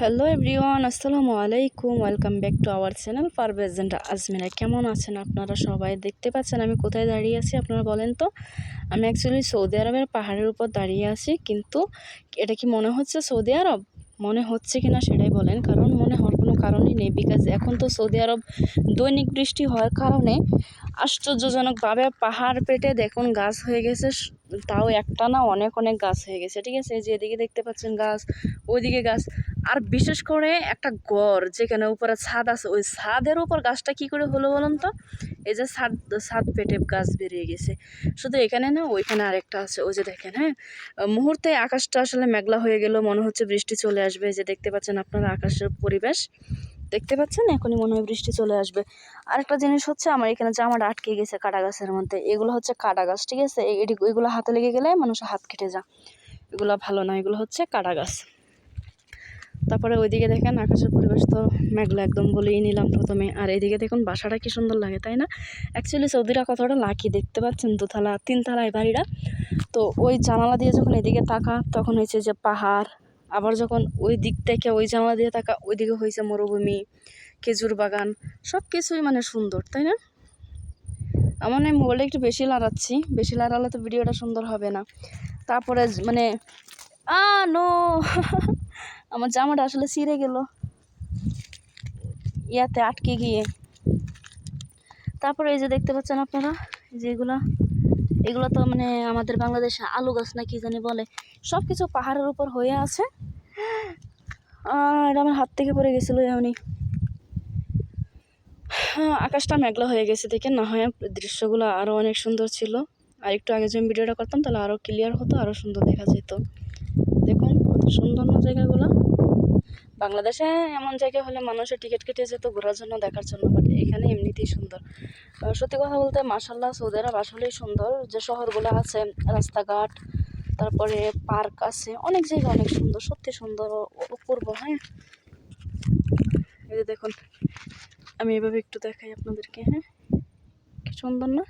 Hello everyone, আসসালামু আলাইকুম। Welcome back to our channel Parvez and Azmira. কেমন আছেন আপনারা সবাই? দেখতে পাচ্ছেন আমি কোথায় দাঁড়িয়ে আছি আপনারা বলেন তো? আমি অ্যাকচুয়ালি সৌদি আরবের পাহাড়ের উপর দাঁড়িয়ে আছি, কিন্তু এটা কি মনে হচ্ছে সৌদি আরব? মনে হচ্ছে কিনা সেটাই বলেন, কারণ মনে হওয়ার কোনো কারণই নেই। বিকজ এখন তো সৌদি আরব দৈনিক বৃষ্টি হওয়ার কারণে আশ্চর্যজনকভাবে পাহাড় পেটে দেখুন গাছ হয়ে গেছে। তাও একটা না, অনেক অনেক গাছ হয়ে গেছে। ঠিক আছে, এই যে এদিকে দেখতে পাচ্ছেন গাছ, ওইদিকে গাছ, আর বিশেষ করে একটা ঘর যেখানে উপরে ছাদ আছে, ওই ছাদের উপর গাছটা কি করে হলো বলুন তো? এই যে ছাদ ছাদ পেটে গাছ বেরিয়ে গেছে। শুধু এখানে না, ওইখানে আরেকটা আছে, ওই যে দেখেন। হ্যাঁ, মুহূর্তে আকাশটা আসলে মেঘলা হয়ে গেল, মনে হচ্ছে বৃষ্টি চলে আসবে। এই যে দেখতে পাচ্ছেন আপনারা আকাশের পরিবেশ দেখতে পাচ্ছেন, এখনই মনে হয় বৃষ্টি চলে আসবে। আরেকটা জিনিস হচ্ছে, আমার এখানে জামাটা আটকে গেছে কাটা গাছের মধ্যে। এগুলো হচ্ছে কাটা গাছ, ঠিক আছে? এগুলো হাতে লেগে গেলে মানুষের হাত কেটে যায়, এগুলো ভালো না, এগুলো হচ্ছে কাটা গাছ। তারপরে ওইদিকে দেখেন আকাশের পরিবেশ তো মেঘলা একদম বলেই নিলাম প্রথমে। আর এইদিকে দেখুন বাসাটা কি সুন্দর লাগে, তাই না? অ্যাকচুয়ালি সৌদিরা কতটা লাকি, দেখতে পাচ্ছেন দোতলা তিনতলায় বাড়িটা। তো ওই জানালা দিয়ে যখন এদিকে তাকা তখন হয়েছে যে পাহাড়, আবার যখন ওই দিক থেকে ওই জানালা দিয়ে তাকা ওইদিকে হয়েছে মরুভূমি, খেজুর বাগান, সব কিছুই মানে সুন্দর, তাই না? আমার আমি মোবাইলটা একটু বেশি লাড়াচ্ছি, বেশি লাড়ালে তো ভিডিওটা সুন্দর হবে না। তারপরে মানে নো আমার জামাটা আসলে ছিঁড়ে গেল ইয়াতে আটকে গিয়ে। তারপরে এই যে দেখতে পাচ্ছেন আপনারা, যে এগুলো তো মানে আমাদের বাংলাদেশে আলু গাছ না কি জানি বলে, সব কিছু পাহাড়ের উপর হয়ে আছে। আর আমার হাত থেকে পড়ে গেছিলো এমনি। আকাশটা মেঘলা হয়ে গেছে দেখে, না হয় দৃশ্যগুলো আরও অনেক সুন্দর ছিল। আর একটু আগে যদি ভিডিওটা করতাম তাহলে আরও ক্লিয়ার হতো, আরও সুন্দর দেখা যেত। দেখুন কত সুন্দর না জায়গাগুলো। বাংলাদেশে এমন জায়গা হলে মানুষের টিকিট কেটে যেত ঘোরার জন্য, দেখার জন্য, বাট এখানে এমনিতেই সুন্দর। সত্যি কথা বলতে মাশাআল্লাহ সৌদি আরব আসলেই সুন্দর। যে শহরগুলো আছে, রাস্তাঘাট, তারপরে পার্ক আছে, অনেক জায়গা অনেক সুন্দর, সত্যি সুন্দর অপূর্ব। হ্যাঁ, এই যে দেখুন, আমি এভাবে একটু দেখাই আপনাদেরকে। হ্যাঁ, কি সুন্দর না?